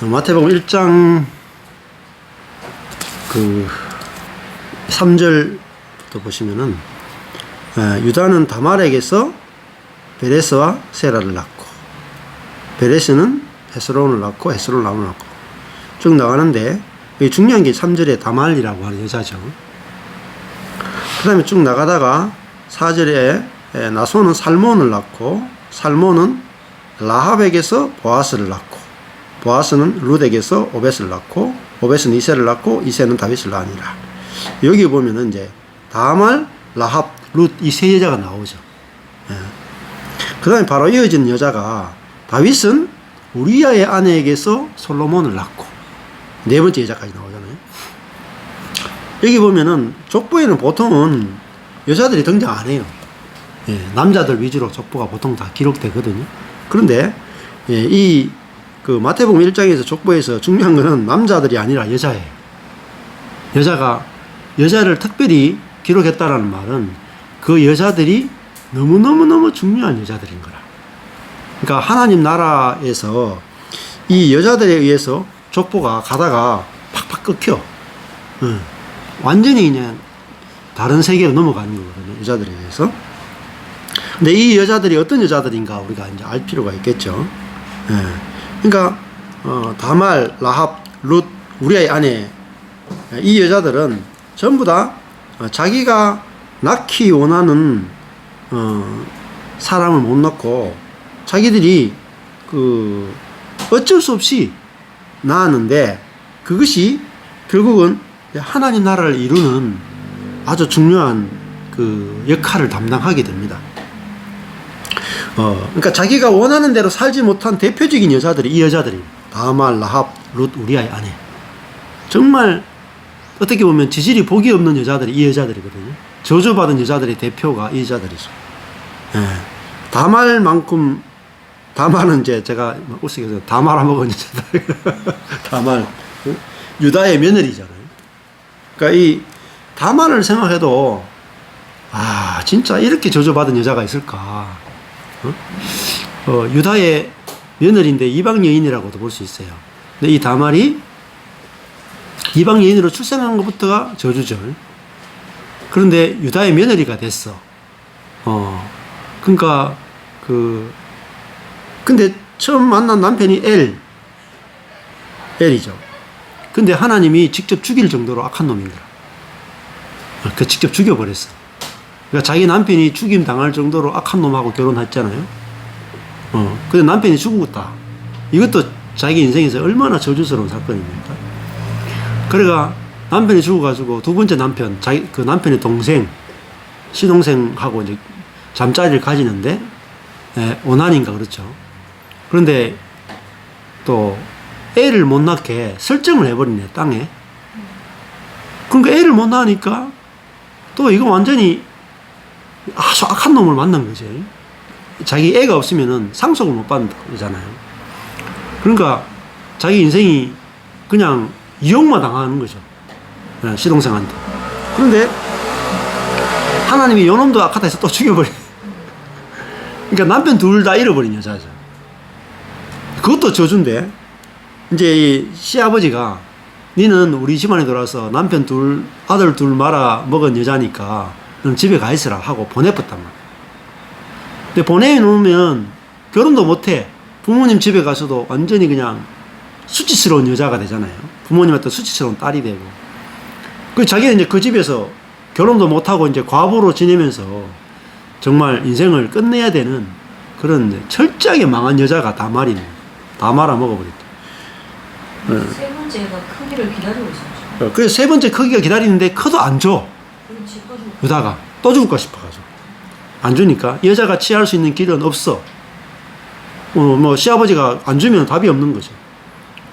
마태복음 1장 3절부터 보시면은 유다는 다말에게서 베레스와 세라를 낳고 베레스는 헤스론을 낳고 헤스론을 낳고 쭉 나가는데 중요한 게 3절에 다말이라고 하는 여자죠. 그 다음에 쭉 나가다가 4절에 나손은 살몬을 낳고 살몬은 라합에게서 보아스를 낳고 보아스는 룻에게서 오벳을 낳고 오벳은 이새를 낳고 이새는 다윗을 낳으니라. 여기 보면은 이제 다말, 라합, 룻 이 세 여자가 나오죠. 그 다음에 바로 이어지는 여자가 다윗은 우리아의 아내에게서 솔로몬을 낳고 네 번째 여자까지 나오잖아요. 여기 보면은 족보에는 보통은 여자들이 등장 안 해요. 남자들 위주로 족보가 보통 다 기록되거든요. 그런데 이 마태복음 1장에서 족보에서 중요한 거는 남자들이 아니라 여자예요. 여자를 특별히 기록했다라는 말은 그 여자들이 너무너무너무 중요한 여자들인 거라. 그러니까 하나님 나라에서 이 여자들에 의해서 족보가 가다가 팍팍 끊겨. 완전히 그냥 다른 세계로 넘어가는 거거든요. 여자들에 의해서. 근데 이 여자들이 어떤 여자들인가 우리가 이제 알 필요가 있겠죠. 그러니까 다말, 라합, 룻, 우리아의 아내 이 여자들은 전부 다 자기가 낳기 원하는 사람을 못 낳고 자기들이 어쩔 수 없이 낳았는데 그것이 결국은 하나님 나라를 이루는 아주 중요한 역할을 담당하게 됩니다. 그러니까 자기가 원하는 대로 살지 못한 대표적인 여자들이 이 여자들이 다말, 라합, 룻, 우리아의 아내. 정말 어떻게 보면 지질이 복이 없는 여자들이 이 여자들이거든요. 저주받은 여자들의 대표가 이 여자들이죠. 다말은 이제 제가 우스갯소리 다말아 먹은 여자들. 다말, 유다의 며느리잖아요. 그러니까 이 다말을 생각해도 진짜 이렇게 저주받은 여자가 있을까? 유다의 며느리인데 이방 여인이라고도 볼 수 있어요. 근데 이 다말이 이방 여인으로 출생한 것부터가 저주죠. 그런데 유다의 며느리가 됐어. 그러니까 근데 처음 만난 남편이 엘이죠. 근데 하나님이 직접 죽일 정도로 악한 놈인 거야. 직접 죽여버렸어. 그러니까 자기 남편이 죽임 당할 정도로 악한 놈하고 결혼했잖아요. 근데 남편이 죽었다. 이것도 자기 인생에서 얼마나 저주스러운 사건입니까? 그러니까 남편이 죽어가지고 두 번째 남편, 그 남편의 동생, 시동생하고 이제 잠자리를 가지는데, 오난인가 그렇죠. 그런데 또 애를 못 낳게 설정을 해버리네, 땅에. 그러니까 애를 못 낳으니까 또 이거 완전히 아주 악한 놈을 만난 거지. 자기 애가 없으면은 상속을 못 받는 거잖아요. 그러니까 자기 인생이 그냥 이용만 당하는 거죠. 시동생한테. 그런데 하나님이 요놈도 악하다 해서 또 죽여버려. 그러니까 남편 둘 다 잃어버린 여자죠. 그것도 저주인데 이제 이 시아버지가 니는 우리 집안에 들어와서 남편 둘, 아들 둘 말아 먹은 여자니까 넌 집에 가 있으라 하고 보내버렸단 말이야. 근데 보내놓으면 결혼도 못해. 부모님 집에 가서도 완전히 그냥 수치스러운 여자가 되잖아요. 부모님한테 수치스러운 딸이 되고. 자기는 이제 그 집에서 결혼도 못하고 이제 과부로 지내면서 정말 인생을 끝내야 되는 그런 철저하게 망한 여자가 다말이네. 다 말아 먹어버렸다. 세 번째가 크기를 기다리고 있었죠. 그래서 세 번째 크기가 기다리는데 커도 안 줘. 유다가 또 죽을까 싶어가지고 안 주니까 여자가 취할 수 있는 길은 없어. 시아버지가 안 주면 답이 없는 거죠.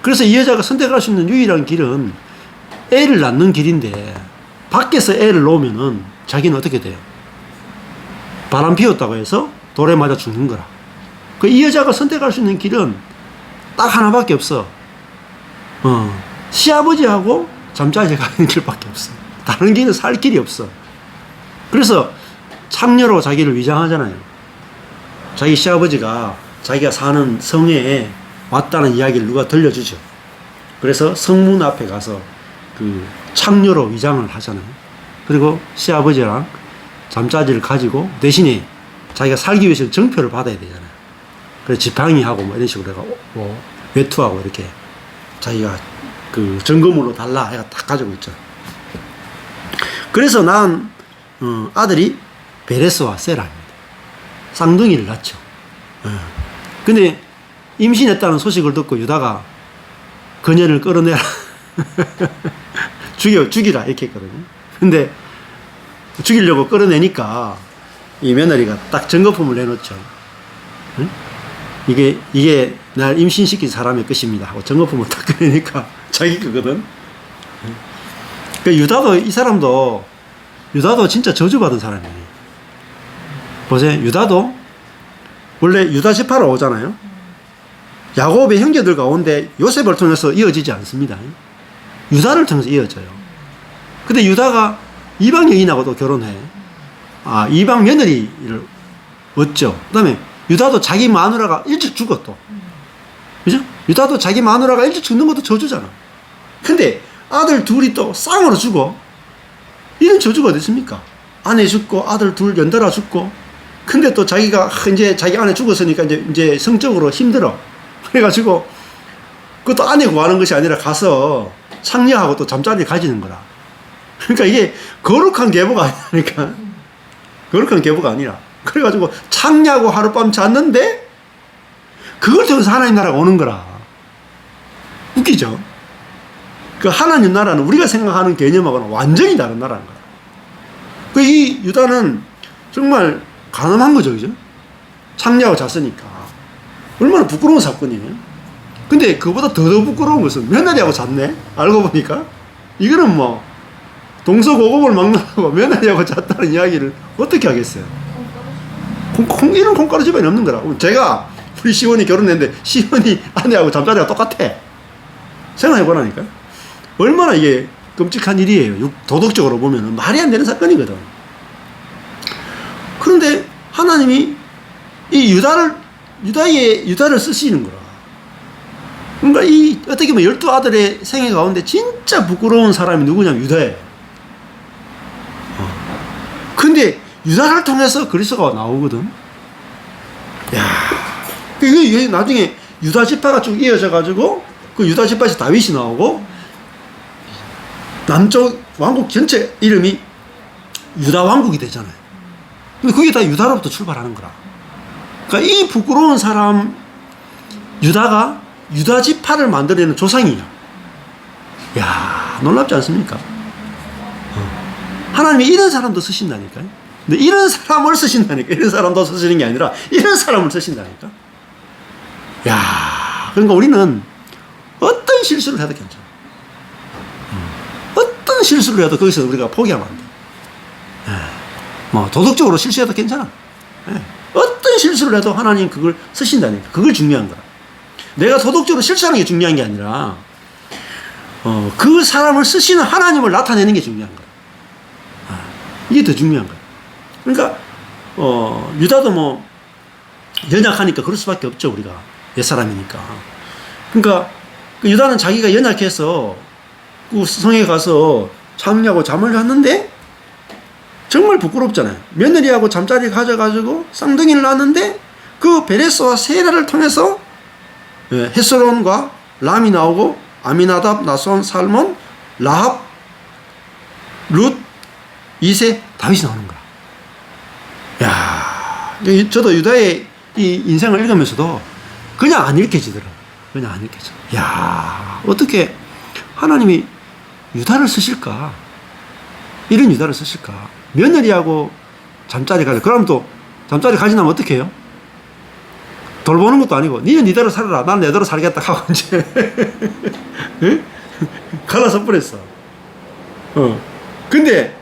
그래서 이 여자가 선택할 수 있는 유일한 길은 애를 낳는 길인데 밖에서 애를 놓으면은 자기는 어떻게 돼요? 바람 피웠다고 해서 돌에 맞아 죽는 거라. 이 여자가 선택할 수 있는 길은 딱 하나밖에 없어. 시아버지하고 잠자리에 가는 길밖에 없어. 다른 길은 살 길이 없어. 그래서 창녀로 자기를 위장하잖아요. 자기 시아버지가 자기가 사는 성에 왔다는 이야기를 누가 들려주죠. 그래서 성문 앞에 가서 그 창녀로 위장을 하잖아요. 그리고 시아버지랑 잠자리를 가지고 대신에 자기가 살기 위해서 정표를 받아야 되잖아요. 그래서 지팡이하고 뭐 이런 식으로 해가 뭐 외투하고 이렇게 자기가 그 점검으로 달라 해가 딱 가지고 있죠. 그래서 낳은 아들이 베레스와 세라입니다. 쌍둥이를 낳죠. 근데 임신했다는 소식을 듣고 유다가 그녀를 끌어내라. 죽이라 이렇게 했거든요. 근데 죽이려고 끌어내니까 이 며느리가 딱 증거품을 내놓죠. 응? 이게 날 임신시킨 사람의 것입니다 하고 증거품을 딱 꺼내니까 자기 거거든. 그 유다도 진짜 저주받은 사람이에요. 보세요. 유다도 원래 유다 지파로 오잖아요. 야곱의 형제들 가운데 요셉을 통해서 이어지지 않습니다. 유다를 통해서 이어져요. 근데 유다가 이방 여인하고도 결혼해. 이방 며느리를 얻죠. 그 다음에 유다도 자기 마누라가 일찍 죽어 또. 그죠? 유다도 자기 마누라가 일찍 죽는 것도 저주잖아. 근데 아들 둘이 또 쌍으로 죽어. 이런 저주가 어디 있습니까? 아내 죽고 아들 둘 연달아 죽고. 근데 또 자기가 이제 자기 아내 죽었으니까 이제 성적으로 힘들어. 그래가지고 그것도 아내 구하는 것이 아니라 가서 상녀하고 또 잠자리 가지는 거라. 그러니까 이게 거룩한 계보가 아니라니까. 거룩한 계보가 아니라. 그래가지고 창녀하고 하룻밤 잤는데 그걸 통해서 하나님 나라가 오는 거라. 웃기죠? 그 하나님 나라는 우리가 생각하는 개념하고는 완전히 다른 나라인 거야. 그 이 유다는 정말 가늠한 거죠, 그죠? 창녀하고 잤으니까. 얼마나 부끄러운 사건이에요. 근데 그보다 더 부끄러운 것은 며느리하고 잤네? 알고 보니까. 이거는 뭐, 동서고금을 막론하고 며느리하고 잤다는 이야기를 어떻게 하겠어요? 이런 콩가루 집안이 없는 거라. 제가 우리 시원이 결혼했는데 시원이 아내하고 잠자리가 똑같아. 생각해보라니까. 얼마나 이게 끔찍한 일이에요. 도덕적으로 보면 말이 안 되는 사건이거든. 그런데 하나님이 이 유다를 쓰시는 거라. 그러니까 어떻게 보면 12아들의 생애 가운데 진짜 부끄러운 사람이 누구냐면 유다예요. 근데 유다를 통해서 그리스도가 나오거든. 야, 이게 나중에 유다 지파가 쭉 이어져 가지고 그 유다 지파에서 다윗이 나오고 남쪽 왕국 전체 이름이 유다 왕국이 되잖아요. 근데 그게 다 유다로부터 출발하는 거라. 그러니까 이 부끄러운 사람 유다가 유다 지파를 만들어내는 조상이야. 야, 놀랍지 않습니까? 하나님이 이런 사람도 쓰신다니까요. 근데 이런 사람을 쓰신다니까. 이런 사람도 쓰시는 게 아니라 이런 사람을 쓰신다니까. 야, 그러니까 우리는 어떤 실수를 해도 괜찮아. 어떤 실수를 해도 거기서 우리가 포기하면 안 돼. 뭐 도덕적으로 실수해도 괜찮아. 어떤 실수를 해도 하나님 그걸 쓰신다니까. 그걸 중요한 거야. 내가 도덕적으로 실수하는 게 중요한 게 아니라 그 사람을 쓰시는 하나님을 나타내는 게 중요한 거야. 이게 더 중요한 거야. 그러니까 유다도 뭐 연약하니까 그럴 수밖에 없죠. 우리가 옛사람이니까. 그러니까 그 유다는 자기가 연약해서 그 성에 가서 창녀하고 잠을 잤는데 정말 부끄럽잖아요. 며느리하고 잠자리 가져가지고 쌍둥이를 낳았는데 그 베레스와 세라를 통해서 헤스론과 람이 나오고 아미나답, 나손, 살몬, 라합, 룻, 이세, 다윗이 나오는 거야. 야, 저도 유다의 이 인생을 읽으면서도 그냥 안 읽혀지더라고요. 그냥 안 읽혀져. 야, 어떻게 하나님이 유다를 쓰실까? 이런 유다를 쓰실까? 며느리하고 잠자리 가져. 그럼 또 잠자리 가지나면 어떻게 해요? 돌보는 것도 아니고 니는 니대로 살아라. 난 내대로 살겠다 하고 이제 갈라서 버렸어. 근데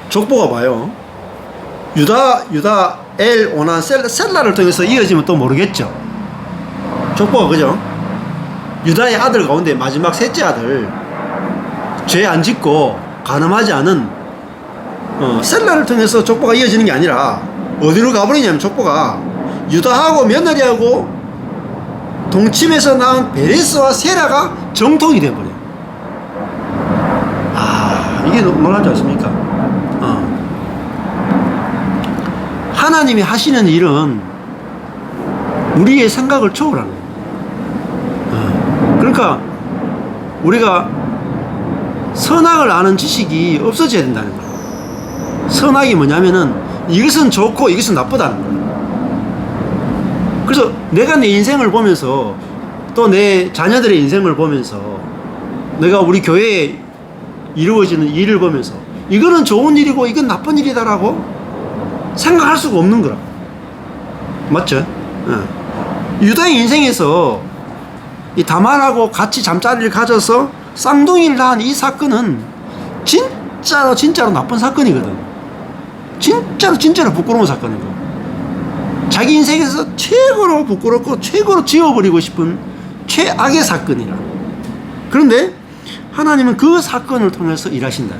족보가 봐요. 유다, 엘, 오난, 셀라를 통해서 이어지면 또 모르겠죠. 족보가 그죠? 유다의 아들 가운데 마지막 셋째 아들, 죄 안 짓고 간음하지 않은 셀라를 통해서 족보가 이어지는 게 아니라 어디로 가버리냐면 족보가 유다하고 며느리하고 동침에서 낳은 베레스와 세라가 정통이 돼버려요. 아, 이게 놀랍지 않습니까? 하나님이 하시는 일은 우리의 생각을 초월하는 거예요. 그러니까 우리가 선악을 아는 지식이 없어져야 된다는 거예요. 선악이 뭐냐면은 이것은 좋고 이것은 나쁘다는 거예요. 그래서 내가 내 인생을 보면서 또 내 자녀들의 인생을 보면서 내가 우리 교회에 이루어지는 일을 보면서 이거는 좋은 일이고 이건 나쁜 일이다라고 생각할 수가 없는 거라. 맞죠? 유다의 인생에서 이 다말하고 같이 잠자리를 가져서 쌍둥이를 낳은 이 사건은 진짜로 나쁜 사건이거든. 진짜로 부끄러운 사건이고, 자기 인생에서 최고로 부끄럽고 최고로 지워버리고 싶은 최악의 사건이라. 그런데 하나님은 그 사건을 통해서 일하신다.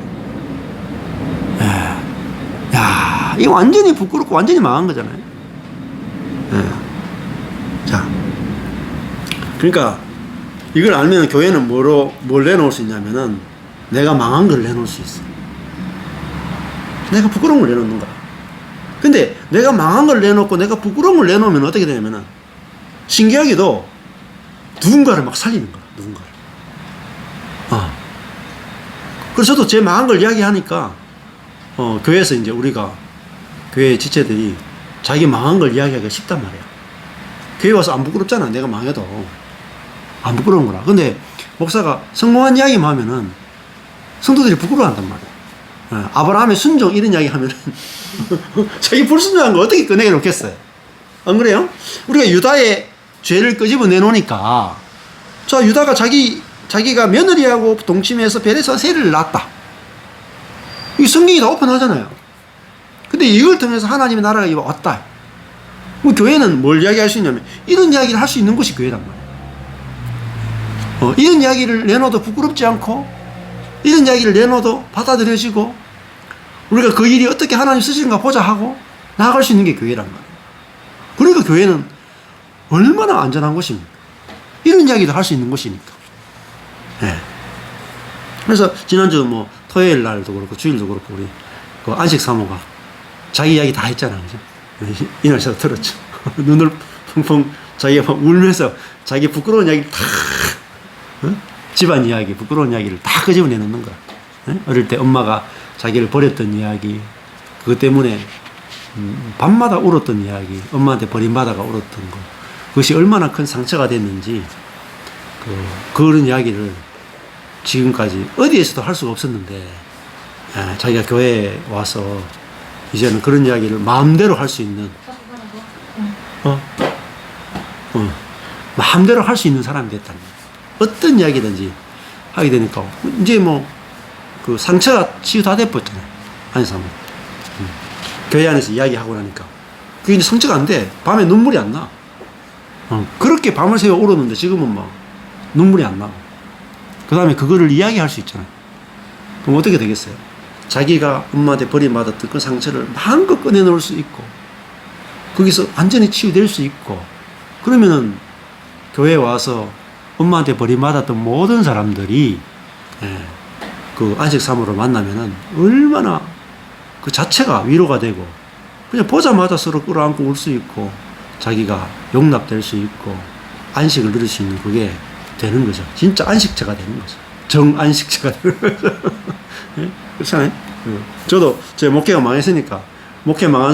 야, 이거 완전히 부끄럽고 완전히 망한 거잖아요. 자, 그러니까 이걸 알면 교회는 뭘 내놓을 수 있냐면은 내가 망한 걸 내놓을 수 있어. 내가 부끄러운 걸 내놓는 거야. 근데 내가 망한 걸 내놓고 내가 부끄러운 걸 내놓으면 어떻게 되냐면은 신기하게도 누군가를 막 살리는 거야. 누군가를. 그래서 저도 제 망한 걸 이야기하니까 교회에서 이제 우리가 교회 지체들이 자기 망한 걸 이야기하기가 쉽단 말이야. 교회 와서 안 부끄럽잖아. 내가 망해도 안 부끄러운 거라. 근데 목사가 성공한 이야기만 하면은 성도들이 부끄러워한단 말이야. 아브라함의 순종 이런 이야기 하면은 자기 불순종한 거 어떻게 꺼내게 놓겠어요? 안 그래요? 우리가 유다의 죄를 끄집어내 놓으니까, 자, 유다가 자기가 며느리하고 동침해서 베레스와 세를 낳았다. 이 성경이 다 오픈하잖아요. 근데 이걸 통해서 하나님의 나라가 왔다. 뭐 교회는 뭘 이야기할 수 있냐면 이런 이야기를 할 수 있는 것이 교회란 말이에요. 이런 이야기를 내놔도 부끄럽지 않고, 이런 이야기를 내놔도 받아들여지고, 우리가 그 일이 어떻게 하나님 쓰시는가 보자 하고 나아갈 수 있는 게 교회란 말이에요. 그러니까 교회는 얼마나 안전한 곳입니까? 이런 이야기도 할 수 있는 곳이니까. 그래서 지난주 뭐 토요일 날도 그렇고 주일도 그렇고 우리 그 안식 사모가 자기 이야기 다 했잖아요. 그죠? 이날 제가 들었죠. 눈을 펑펑 자기가 막 울면서 자기 부끄러운 이야기를 다, 집안 이야기, 부끄러운 이야기를 다 끄집어내놓는 거야. 어릴 때 엄마가 자기를 버렸던 이야기, 그것 때문에 밤마다 울었던 이야기, 엄마한테 버림받아가 울었던 거, 그것이 얼마나 큰 상처가 됐는지, 그런 이야기를 지금까지 어디에서도 할 수가 없었는데, 자기가 교회에 와서 이제는 그런 이야기를 마음대로 할 수 있는, 마음대로 할 수 있는 사람이 됐다는 거예요. 어떤 이야기든지 하게 되니까, 이제 뭐, 그 상처가 치유 다 돼버렸잖아요. 안에서. 교회 안에서 이야기하고 나니까. 그게 이제 상처가 안 돼. 밤에 눈물이 안 나. 그렇게 밤을 새워 울었는데 지금은 막 눈물이 안 나고. 그 다음에 그거를 이야기할 수 있잖아요. 그럼 어떻게 되겠어요? 자기가 엄마한테 버림받았던 그 상처를 마음껏 꺼내놓을 수 있고, 거기서 완전히 치유될 수 있고, 그러면은 교회에 와서 엄마한테 버림받았던 모든 사람들이 그 안식 사모를 만나면은 얼마나 그 자체가 위로가 되고, 그냥 보자마자 서로 끌어안고 울 수 있고, 자기가 용납될 수 있고, 안식을 누릴 수 있는 그게 되는 거죠. 진짜 안식처가 되는 거죠. 정안식처가 되는 거죠. 그렇잖아요. 저도 제 목회가 망했으니까 목회 망한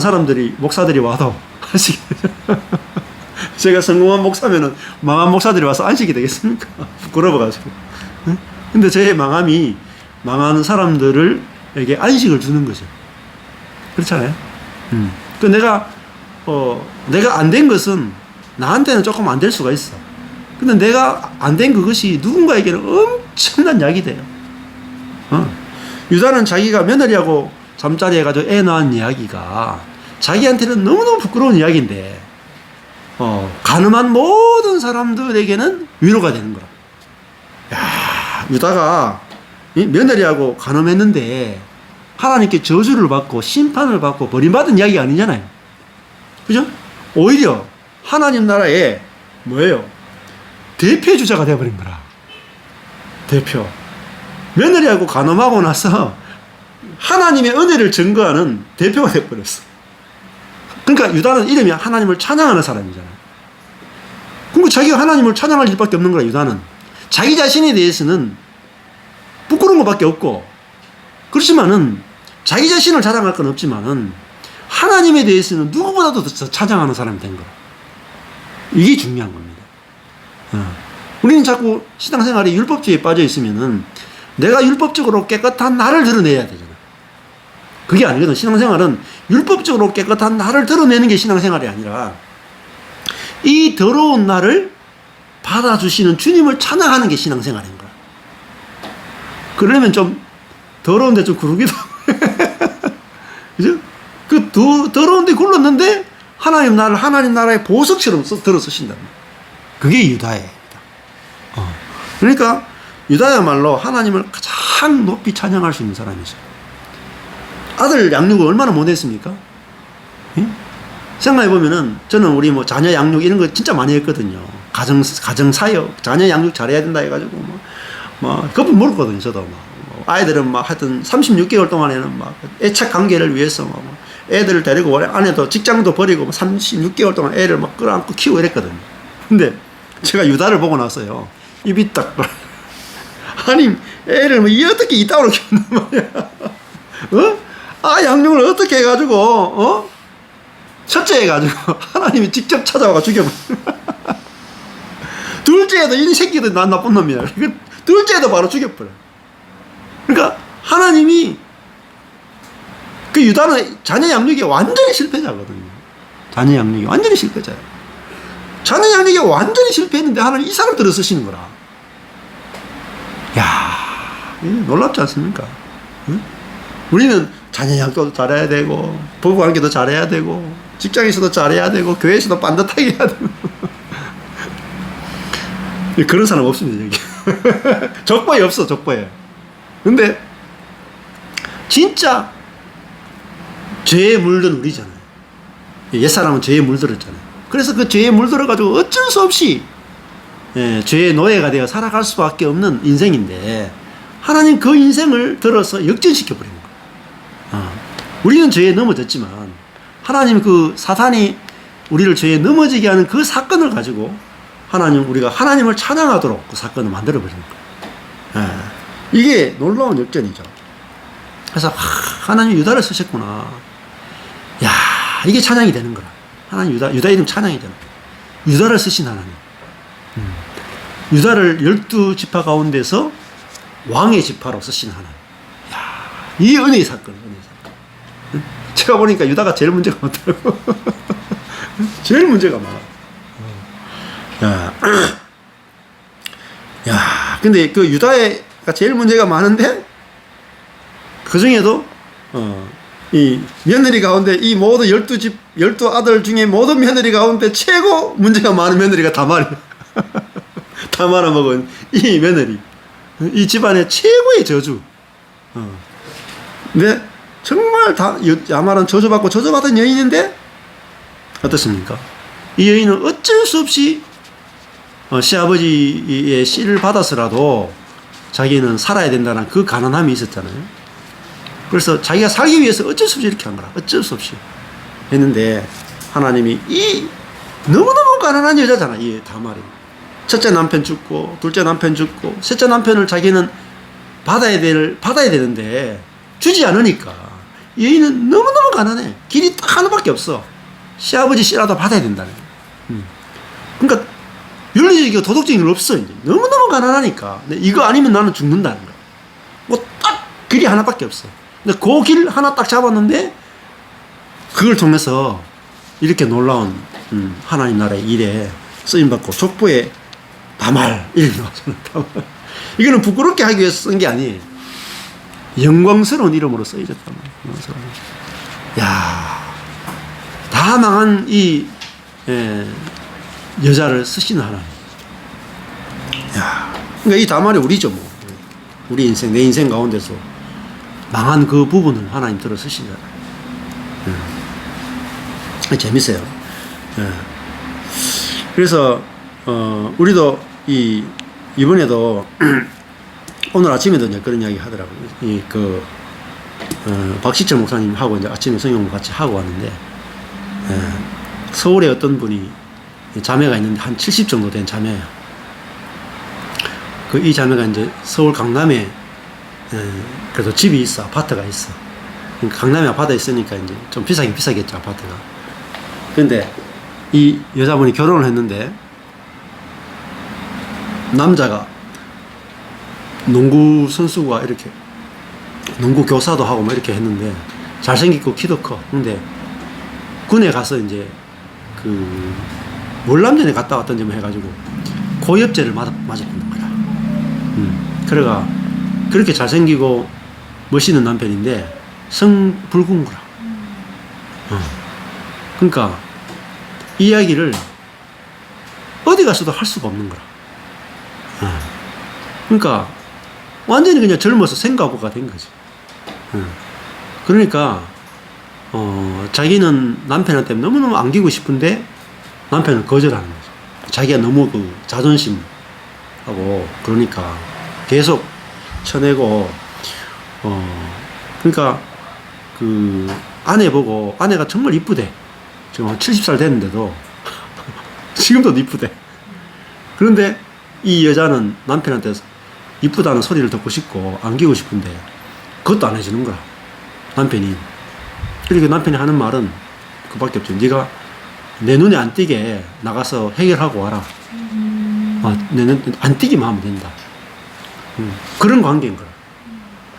목사들이 와도 안식이 제가 성공한 목사면은 망한 목사들이 와서 안식이 되겠습니까? 부끄러워가지고. 근데 제 망함이 망하는 사람들에게 안식을 주는 거죠. 그렇잖아요. 그 내가 안 된 것은 나한테는 조금 안 될 수가 있어. 근데 내가 안 된 그것이 누군가에게는 엄청난 약이 돼요. 유다는 자기가 며느리하고 잠자리 해가지고 애 낳은 이야기가 자기한테는 너무너무 부끄러운 이야기인데, 가늠한 모든 사람들에게는 위로가 되는 거라. 야, 유다가 며느리하고 가늠했는데 하나님께 저주를 받고 심판을 받고 버림받은 이야기가 아니잖아요. 그죠? 오히려 하나님 나라에 뭐예요? 대표 주자가 되어버린 거라. 대표. 며느리하고 간음하고 나서 하나님의 은혜를 증거하는 대표가 되어버렸어. 그러니까 유다는 이름이 하나님을 찬양하는 사람이잖아. 그러니까 자기가 하나님을 찬양할 일밖에 없는 거야, 유다는. 자기 자신에 대해서는 부끄러운 것밖에 없고, 그렇지만은 자기 자신을 자랑할 건 없지만은 하나님에 대해서는 누구보다도 더 찬양하는 사람이 된 거야. 이게 중요한 겁니다. 우리는 자꾸 신앙생활이 율법주의에 빠져 있으면은 내가 율법적으로 깨끗한 나를 드러내야 되잖아. 그게 아니거든. 신앙생활은 율법적으로 깨끗한 나를 드러내는 게 신앙생활이 아니라 이 더러운 나를 받아주시는 주님을 찬양하는 게 신앙생활인 거야. 그러려면 좀 더러운데 좀 구르기도 그죠? 그 더러운데 굴렀는데 하나님 나라의 보석처럼 들어 쓰신다. 그게 유다예요. 그러니까 유다야말로 하나님을 가장 높이 찬양할 수 있는 사람이죠. 아들 양육을 얼마나 못했습니까? 예? 생각해보면은 저는 우리 뭐 자녀 양육 이런 거 진짜 많이 했거든요. 가정사역, 자녀 양육 잘해야 된다 해가지고 거품 물었거든요. 저도 아이들은 하여튼 36개월 동안에는 애착 관계를 위해서 애들을 데리고 아내도 직장도 버리고 36개월 동안 애를 끌어안고 키우고 이랬거든요. 근데 제가 유다를 보고 나서요. 입이 딱 아니 애를 어떻게 이따위로 키운단 말이야. 양육을 어떻게 해가지고 첫째 해가지고 하나님이 직접 찾아와가 죽여버려. 둘째도 이 새끼도 난 나쁜 놈이야. 둘째도 바로 죽여버려. 그러니까 하나님이 그 유다는 자녀 양육이 완전히 실패자거든요. 자녀 양육이 완전히 실패자예요. 자녀 양육이 완전히 실패했는데 하나님 이 사람 들어 쓰시는 거라. 야, 놀랍지 않습니까? 응? 우리는 자녀 양육도 잘해야 되고 부부관계도 잘해야 되고 직장에서도 잘해야 되고 교회에서도 반듯하게 해야 되고 그런 사람 없습니다. 여기 족보에 없어. 족보에. 근데 진짜 죄에 물든 우리잖아요. 옛사람은 죄에 물들었잖아요. 그래서 그 죄에 물들어가지고 어쩔 수 없이 죄의 노예가 되어 살아갈 수밖에 없는 인생인데 하나님 그 인생을 들어서 역전시켜버린 거예요. 우리는 죄에 넘어졌지만 하나님 그 사탄이 우리를 죄에 넘어지게 하는 그 사건을 가지고 우리가 하나님을 찬양하도록 그 사건을 만들어버린 거예요. 이게 놀라운 역전이죠. 그래서 하나님 유다를 쓰셨구나. 야, 이게 찬양이 되는 거라. 하나님 유다 이름 찬양이 되는 거야. 유다를 쓰신 하나님. 유다를 12지파 가운데서 왕의 지파로 쓰신 하나님. 야, 이 은혜의 사건. 제가 보니까 유다가 제일 문제가 많더라고. 제일 문제가 많아. 야, 근데 그 유다가 제일 문제가 많은데 그 중에도 이 며느리 가운데 이 모든 12아들 중에 모든 며느리 가운데 최고 문제가 많은 며느리가 다말이야. 다말아 먹은 이 며느리. 이 집안의 최고의 저주. 근데 정말 야말은 저주받고 저주받은 여인인데 어떻습니까? 이 여인은 어쩔 수 없이 시아버지의 씨를 받아서라도 자기는 살아야 된다는 그 가난함이 있었잖아요. 그래서 자기가 살기 위해서 어쩔 수 없이 이렇게 한 거라. 어쩔 수 없이 했는데 하나님이 이 너무너무 가난한 여자잖아. 이 다말이. 첫째 남편 죽고 둘째 남편 죽고 셋째 남편을 자기는 받아야 되는데 주지 않으니까 이 여인은 너무너무 가난해. 길이 딱 하나밖에 없어. 시아버지 씨라도 받아야 된다는 거야. 그러니까 윤리적이고 도덕적인 게 없어. 이제 너무너무 가난하니까 이거 아니면 나는 죽는다는 거야. 뭐 딱 길이 하나밖에 없어. 근데 그 길 하나 딱 잡았는데 그걸 통해서 이렇게 놀라운 하나님 나라의 일에 쓰임받고 족보에 다말 이렇게 나왔잖아. 다말. 이거는 부끄럽게 하기 위해서 쓴 게 아니에요. 영광스러운 이름으로 쓰여졌단 말이에요. 야, 다 망한 이 여자를 쓰시는 하나님. 야, 그러니까 이 다말이 우리죠, 뭐. 우리 인생, 내 인생 가운데서 망한 그 부분을 하나님 들어 쓰시잖아요. 재밌어요. 그래서 우리도 이번에도 오늘 아침에도 이제 그런 이야기 하더라고요. 박시철 목사님하고 이제 아침에 성경을 같이 하고 왔는데, 서울에 어떤 분이 자매가 있는데 한 70 정도 된 자매예요. 이 자매가 이제 서울 강남에 그래도 집이 있어, 아파트가 있어. 그러니까 강남에 아파트가 있으니까 이제 좀 비싸겠죠, 아파트가. 근데 이 여자분이 결혼을 했는데, 남자가 농구 선수가 이렇게 농구 교사도 하고 뭐 이렇게 했는데, 잘생기고 키도 커. 근데 군에 가서 이제 월남전에 갔다 왔던 점 해가지고 고엽제를 맞았던 거야. 그래가 그렇게 잘생기고 멋있는 남편인데 성불구인 거라. 그러니까 이 이야기를 어디 가서도 할 수가 없는 거라. 그러니까 완전히 그냥 젊어서 생가부가 된 거지. 그러니까 자기는 남편한테 너무너무 안기고 싶은데 남편은 거절하는 거죠. 자기가 너무 자존심하고 그러니까 계속 쳐내고, 그러니까 아내 보고, 아내가 정말 이쁘대. 지금 한 70살 됐는데도 지금도 이쁘대. 그런데 이 여자는 남편한테 이쁘다는 소리를 듣고 싶고 안기고 싶은데 그것도 안 해주는 거야, 남편이. 그러니까 남편이 하는 말은 그밖에 없죠. 네가 내 눈에 안 띄게 나가서 해결하고 와라. 내 눈에 안 띄기만 하면 된다. 그런 관계인 거야.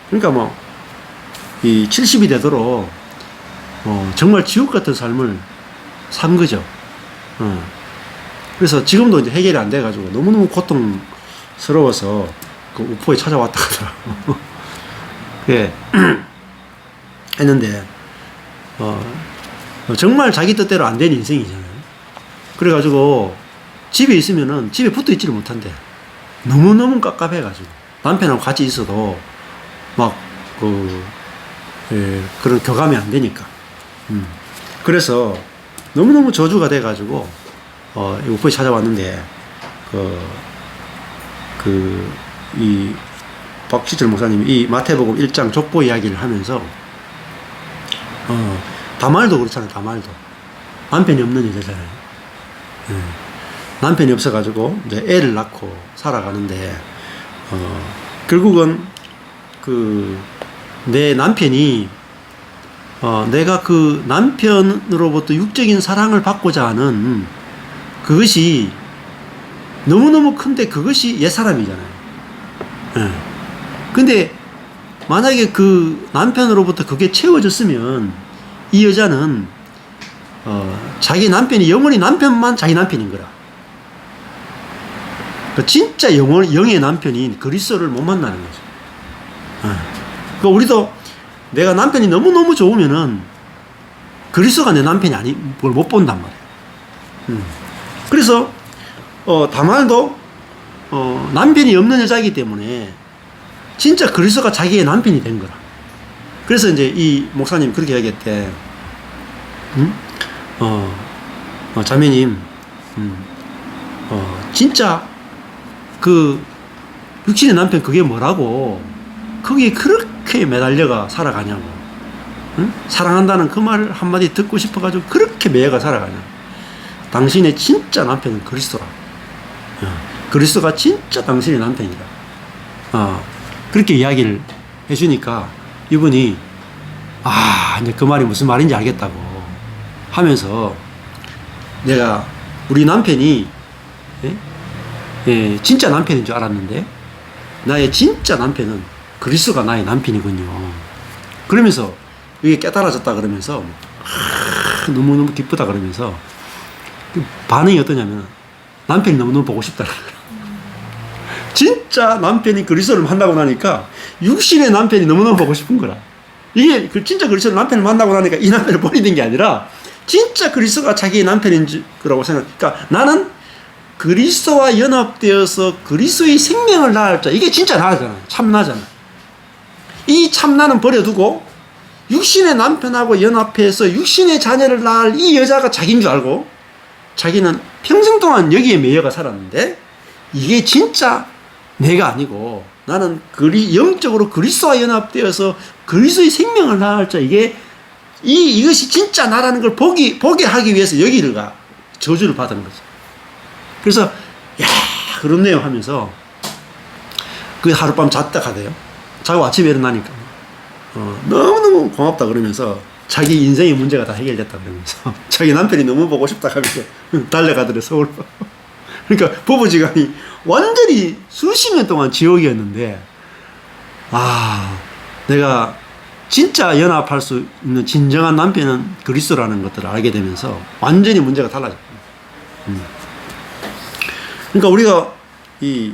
그러니까 뭐 이 70이 되도록 정말 지옥 같은 삶을 산 거죠. 그래서 지금도 이제 해결이 안 돼가지고 너무너무 고통스러워서 우포에 찾아왔다 하더라고. 예. 했는데, 정말 자기 뜻대로 안 된 인생이잖아요. 그래가지고 집에 있으면은 집에 붙어 있지를 못한대. 너무너무 깝깝해가지고. 남편하고 같이 있어도 막 그런 교감이 안 되니까. 그래서 너무너무 저주가 돼가지고 우포에 찾아왔는데, 이 박시철 목사님이 이 마태복음 1장 족보 이야기를 하면서, 다말도 그렇잖아요, 다말도. 남편이 없는 여자잖아요. 남편이 없어가지고 이제 애를 낳고 살아가는데, 결국은 내 남편이 내가 그 남편으로부터 육적인 사랑을 받고자 하는 그것이 너무너무 큰데 그것이 옛사람이잖아요. 근데 만약에 그 남편으로부터 그게 채워졌으면 이 여자는 자기 남편이 영원히 남편만 자기 남편인 거라. 진짜 영의 남편인 그리스도를 못 만나는 거죠. 그러니까 우리도 내가 남편이 너무너무 좋으면은 그리스도가 내 남편이 뭘 못 본단 말이에요. 그래서 다말도 남편이 없는 여자이기 때문에 진짜 그리스도가 자기의 남편이 된 거라. 그래서 이제 이 목사님 그렇게 얘기했대. 자매님, 진짜 육신의 남편 그게 뭐라고 거기에 그렇게 매달려가 살아가냐고. 사랑한다는 그 말 한마디 듣고 싶어가지고 그렇게 매여가 살아가냐. 당신의 진짜 남편은 그리스도라. 그리스도가 진짜 당신의 남편이다. 그렇게 이야기를 해주니까 이분이 이제 그 말이 무슨 말인지 알겠다고 하면서, 내가 우리 남편이 진짜 남편인 줄 알았는데 나의 진짜 남편은 그리스도가 나의 남편이군요. 그러면서 이게 깨달아졌다 그러면서 너무너무 기쁘다 그러면서 반응이 어떠냐면 남편이 너무너무 보고 싶다는 거예요. 진짜 남편이 그리스도를 만나고 나니까 육신의 남편이 너무너무 보고 싶은 거라. 이게 진짜 그리스도를 남편을 만나고 나니까 이 남편을 버리는 게 아니라 진짜 그리스도가 자기의 남편인 거라고 생각. 그러니까 나는 그리스도와 연합되어서 그리스도의 생명을 낳을 자. 이게 진짜 나잖아요. 참나잖아요. 이 참나는 버려두고 육신의 남편하고 연합해서 육신의 자녀를 낳을 이 여자가 자기인 줄 알고 자기는 평생 동안 여기에 매여가 살았는데 이게 진짜 내가 아니고 나는 영적으로 그리스도와 연합되어서 그리스도의 생명을 나갈 자, 이것이 진짜 나라는 걸 보게 하기 위해서 여기를 저주를 받은 거죠. 그래서, 야, 그렇네요 하면서, 그 하룻밤 잤다 가대요. 자고 아침에 일어나니까, 너무너무 고맙다 그러면서, 자기 인생의 문제가 다 해결됐다 그러면서, 자기 남편이 너무 보고 싶다 하면서, 달려가더래, 서울로. 그러니까, 부부지간이 완전히 수십 년 동안 지옥이었는데, 내가 진짜 연합할 수 있는 진정한 남편은 그리스도라는 것들을 알게 되면서 완전히 문제가 달라졌습니다. 그러니까 우리가 이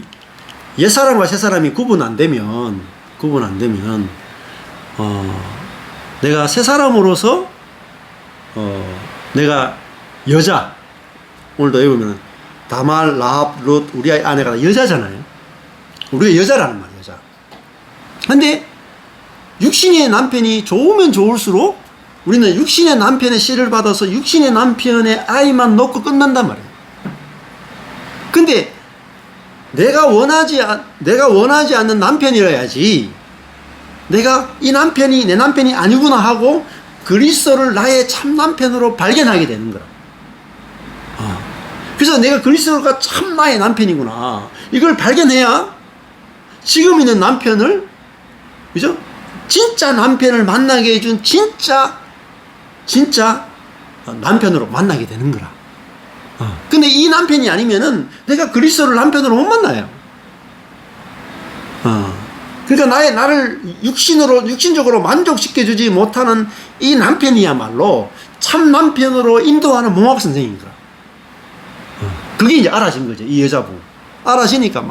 옛사람과 새사람이 구분 안 되면 내가 새사람으로서 내가 여자, 오늘도 여기 보면 다말, 라합, 롯, 우리 아내가 다 여자잖아요. 우리가 여자라는 말이에요, 여자. 근데 육신의 남편이 좋으면 좋을수록 우리는 육신의 남편의 씨를 받아서 육신의 남편의 아이만 놓고 끝난단 말이에요. 근데 내가 원하지 않는 남편이어야지 내가 이 남편이 내 남편이 아니구나 하고 그리스도를 나의 참 남편으로 발견하게 되는 거라. 그래서 내가 그리스도가 참 나의 남편이구나. 이걸 발견해야 지금 있는 남편을, 그죠? 진짜 남편을 만나게 해준 진짜 남편으로 만나게 되는 거라. 근데 이 남편이 아니면은 내가 그리스도를 남편으로 못 만나요. 그러니까 나를 육신적으로 만족시켜주지 못하는 이 남편이야말로 참 남편으로 인도하는 몽학 선생인 거라. 그게 이제 알아진 거죠. 이 여자분. 알아지니까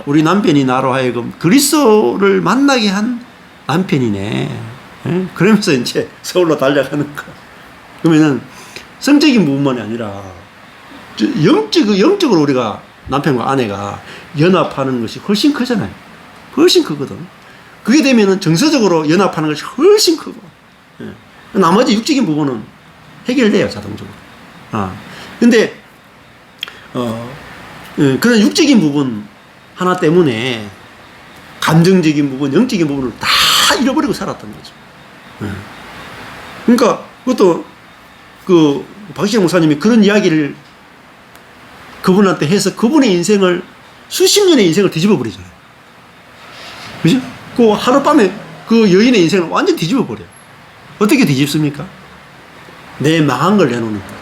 우리 남편이 나로 하여금 그리스도를 만나게 한 남편이네. 그러면서 이제 서울로 달려가는 거. 그러면은 성적인 부분만이 아니라 영적으로 우리가 남편과 아내가 연합하는 것이 훨씬 크잖아요. 훨씬 크거든. 그게 되면은 정서적으로 연합하는 것이 훨씬 크고, 나머지 육적인 부분은 해결돼요, 자동적으로. 근데 그런 육적인 부분 하나 때문에 감정적인 부분, 영적인 부분을 다 잃어버리고 살았던 거죠. 그러니까 그것도 박시영 목사님이 그런 이야기를 그분한테 해서 그분의 인생을 수십 년의 인생을 뒤집어 버리잖아요. 그죠? 그 하룻밤에 그 여인의 인생을 완전 뒤집어 버려요. 어떻게 뒤집습니까? 내 망한 걸 내놓는 거예요.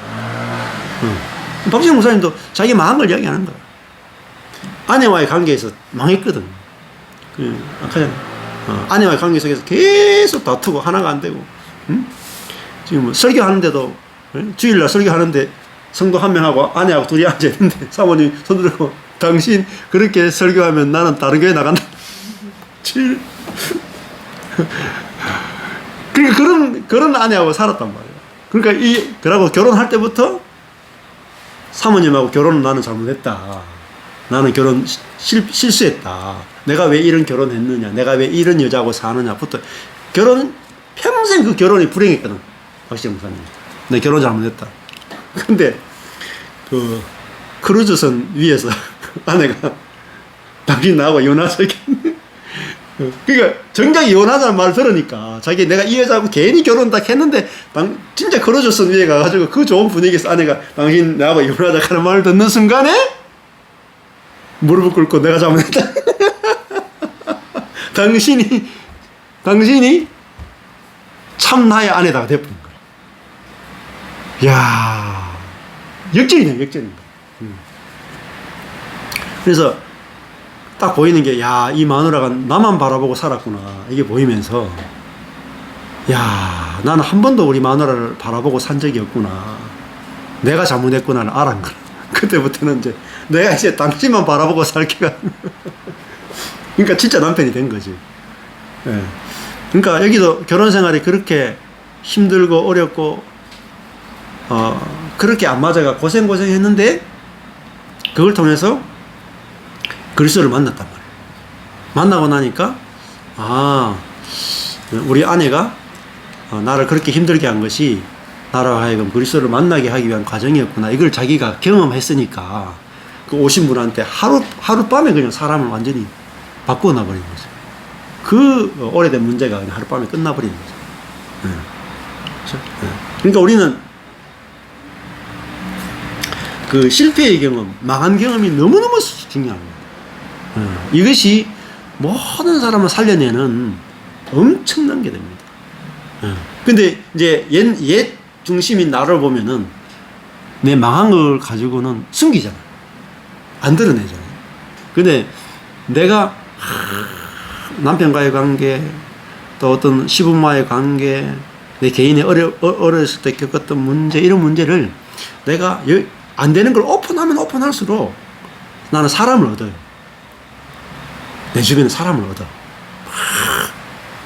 박시영 목사님도 자기 망한 걸 이야기하는 거야. 아내와의 관계에서 망했거든. 아까 전에 아내와의 관계 속에서 계속 다투고 하나가 안 되고, 지금 설교하는데도 주일날 설교하는데 성도 한 명하고 아내하고 둘이 앉아 있는데 사모님 손 들고 당신 그렇게 설교하면 나는 다른 교회 나간다. 그러니까 그런 아내하고 살았단 말이에요. 그러니까 그러고 결혼할 때부터 사모님하고 결혼은 나는 잘못했다. 나는 결혼 실수했다. 내가 왜 이런 결혼했느냐. 내가 왜 이런 여자하고 사느냐부터 평생 그 결혼이 불행했거든. 박시영 목사님. 내 결혼 잘못했다. 근데 크루즈선 위에서 아내가 당신 나하고 이혼하자겠네. 그러니까 정작 이혼하자는 말을 들으니까 자기 내가 이 여자하고 괜히 결혼 딱 했는데 진짜 크루즈선 위에 가가지고 그 좋은 분위기에서 아내가 당신 나하고 이혼하자 하는 말을 듣는 순간에 무릎을 꿇고 내가 잘못했다. 당신이 참 나의 아내다가 돼버린 거야. 이야, 역전이네, 역전인 거야. 그래서 딱 보이는 게, 이 마누라가 나만 바라보고 살았구나. 이게 보이면서, 나는 한 번도 우리 마누라를 바라보고 산 적이 없구나. 내가 잘못했구나를 알은 거야. 그때부터는 내가 이제 당신만 바라보고 살기가. 그러니까 진짜 남편이 된 거지. 그러니까 여기도 결혼 생활이 그렇게 힘들고 어렵고, 그렇게 안 맞아가 고생했는데, 그걸 통해서 그리스도를 만났단 말이에요. 만나고 나니까, 우리 아내가 나를 그렇게 힘들게 한 것이 나로 하여금 그리스도를 만나게 하기 위한 과정이었구나. 이걸 자기가 경험했으니까, 그 오신 분한테 하룻밤에 그냥 사람을 완전히 바꾸어 놔버린 거죠. 그 오래된 문제가 그냥 하룻밤에 끝나버리는 거죠. 그렇죠? 그러니까 우리는 그 실패의 경험, 망한 경험이 너무너무 중요합니다. 이것이 모든 사람을 살려내는 엄청난 게 됩니다. 근데 이제 옛 중심인 나를 보면은 내 망한 걸 가지고는 숨기잖아. 안 드러내잖아요. 근데 내가 남편과의 관계, 또 어떤 시부모와의 관계, 내 개인의 어렸을 때 겪었던 문제, 이런 문제를 내가 안 되는 걸 오픈하면 오픈할수록 나는 사람을 얻어요. 내 주변에 사람을 얻어.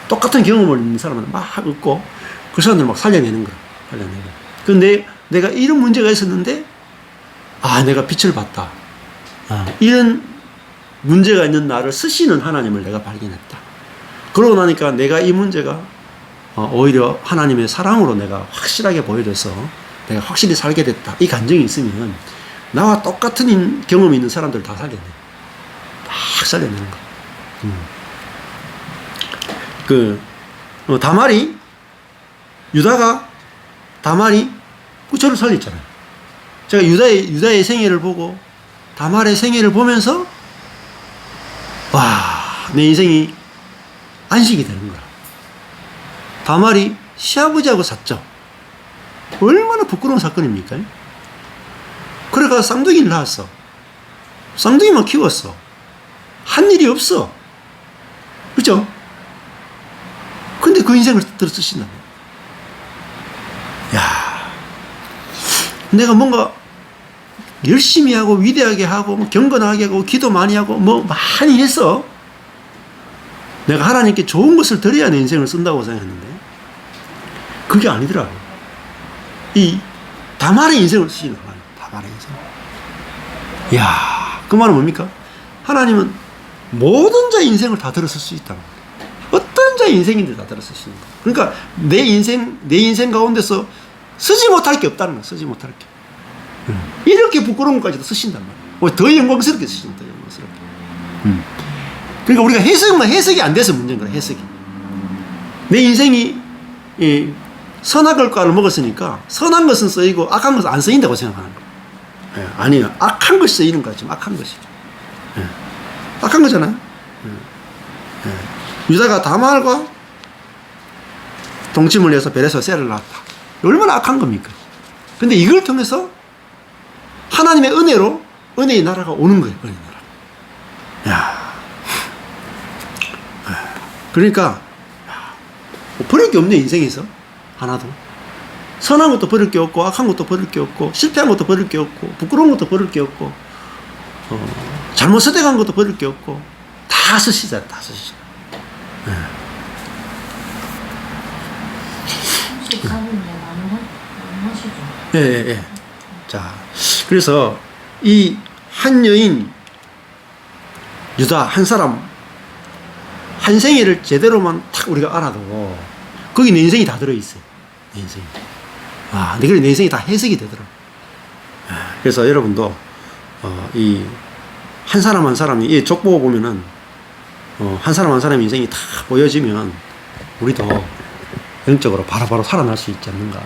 똑같은 경험을 있는 사람은 막 얻고 그 사람들 막 살려내는 거야. 살려내고. 근데 내가 이런 문제가 있었는데, 내가 빛을 봤다. 이런 문제가 있는 나를 쓰시는 하나님을 내가 발견했다. 그러고 나니까 내가 이 문제가 오히려 하나님의 사랑으로 내가 확실하게 보여져서 내가 확실히 살게 됐다. 이 감정이 있으면 나와 똑같은 경험이 있는 사람들 다 살려내. 막 살려내는 거. 다말이 저를 살렸잖아요. 제가 유다의 생애를 보고 다말의 생애를 보면서 내 인생이 안식이 되는 거야. 다말이 시아버지하고 샀죠. 얼마나 부끄러운 사건입니까? 그래가 쌍둥이를 낳았어. 쌍둥이만 키웠어. 한 일이 없어. 그죠? 근데 그 인생을 들어 쓰신다고. 내가 뭔가 열심히 하고 위대하게 하고 경건하게 하고 기도 많이 하고 많이 했어. 내가 하나님께 좋은 것을 드려야 내 인생을 쓴다고 생각했는데 그게 아니더라고. 이 다말의 인생을 쓰시는 거예요. 다말의 인생. 그 말은 뭡니까? 하나님은 모든 자의 인생을 다 들어 쓸 수 있다는 거예요. 어떤 자의 인생인데 다 들어 쓰시는 거예요. 그러니까 내 인생 가운데서 쓰지 못할 게 없다는 거예요. 쓰지 못할 게. 이렇게 부끄러운 것까지도 쓰신단 말이에요. 더 영광스럽게 쓰신다. 더 영광스럽게. 그러니까 우리가 해석이 안 돼서 문제인 거야. 해석이. 내 인생이 선한 것과를 먹었으니까 선한 것은 쓰이고 악한 것은 안 쓰인다고 생각하는 거예요. 아니요. 악한 것이 쓰이는 거야. 지금 악한 것이. 악한 거잖아요. 유다가 다말과 동침을 해서 벨에서 셀을 낳았다. 얼마나 악한 겁니까? 근데 이걸 통해서 하나님의 은혜의 나라가 오는 거예요. 은혜의 나라. 그러니까 버릴 게 없네, 인생에서. 하나도. 선한 것도 버릴 게 없고 악한 것도 버릴 게 없고 실패한 것도 버릴 게 없고 부끄러운 것도 버릴 게 없고 잘못 선택한 것도 버릴 게 없고 다 쓰시잖아요. 다 쓰시잖아요. 예. 자, 그래서 이 한 여인 유다 한 사람 한 생애를 제대로만 탁 우리가 알아도 거기 내 인생이 다 들어있어요. 내 인생이. 내 인생이 다 해석이 되더라고. 그래서 여러분도 이 한 사람 한 사람이 이 족보 보면은 한 사람 한 사람의 인생이 다 보여지면 우리도 영적으로 바로바로 살아날 수 있지 않는가.